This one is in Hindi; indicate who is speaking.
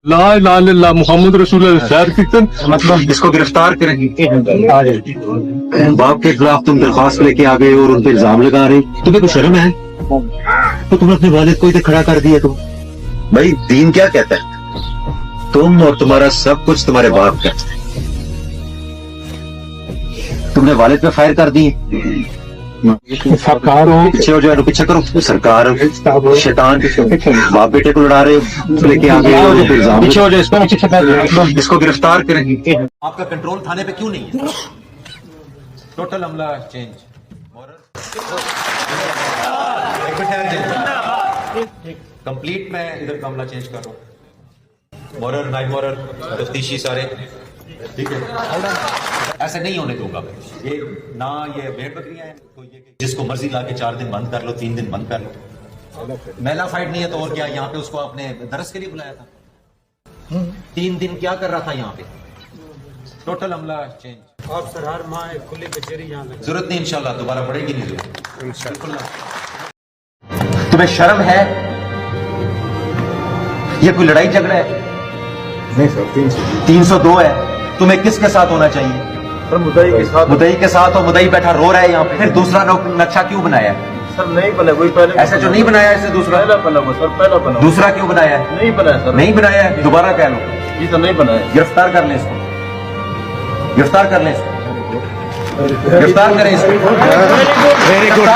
Speaker 1: ला इलाहा इल्लल्लाह मोहम्मद रसूलुल्लाह शहर कीर्तन
Speaker 2: मतलब इसको गिरफ्तार करेंगे। बाप के खिलाफ तुम दरख्वास्त लेके आ गए और उन पर इल्जाम लगा रहे, तुम्हें कुछ शर्म है? तो तुमने अपने वालिद को इधर खड़ा कर दिया। तुम भाई दीन क्या कहता है? तुम और तुम्हारा सब कुछ तुम्हारे बाप का। तुमने वालिद पे फायर कर दिए।
Speaker 1: सरकार हो
Speaker 2: पीछे हो जाओ, पीछे करो। सरकार शैतान बाप बेटे को लड़ा रहे हो, लेके आ गए हो,
Speaker 1: पीछे हो जाए,
Speaker 2: इसको गिरफ्तार करेंगे।
Speaker 3: आपका कंट्रोल थाने पे क्यों नहीं है? टोटल हमला चेंज। कंप्लीट मैं इधर का हमला चेंज कर रहा हूँ। मॉरर नाइट मॉरर तफ्तीशी सारे ठीक है, ऐसे नहीं होने दूंगा मैं। ये ना ये भेड़ बकरियां हैं तो ये जिसको मर्जी ला के 4 दिन बंद कर लो, 3 दिन बंद कर लो। मेला फाइट नहीं है तो और क्या? यहाँ पे उसको आपने दरस के लिए बुलाया था। 3 दिन क्या कर रहा था यहाँ पे? टोटल हमला चेंज।
Speaker 4: आप सर हर माह खुली कचहरी यहाँ
Speaker 3: जरूरत नहीं, इंशाल्लाह दोबारा पड़ेगी नहीं जरूरत। तुम्हें शर्म है? ये कोई लड़ाई झगड़ा है?
Speaker 2: नहीं सर,
Speaker 3: 302 है। तुम्हें किसके साथ होना चाहिए?
Speaker 4: सर मुद्दई के साथ।
Speaker 3: मुद्दई के साथ, और मुद्दई बैठा रो रहा है यहाँ पे। फिर दूसरा नक्शा क्यों बनाया है?
Speaker 4: सर नहीं बना, वही पहले
Speaker 3: ऐसे जो नहीं बनाया ऐसे दूसरा
Speaker 4: पहला बना वो सर, पहला बना।
Speaker 3: दूसरा क्यों बनाया है?
Speaker 4: नहीं बनाया सर,
Speaker 3: नहीं बनाया है, दोबारा कह लो।
Speaker 4: ये तो नहीं बनाया।
Speaker 3: गिरफ्तार कर ले इसको, गिरफ्तार कर ले इसको, गिरफ्तार करें इसको।
Speaker 2: Very good.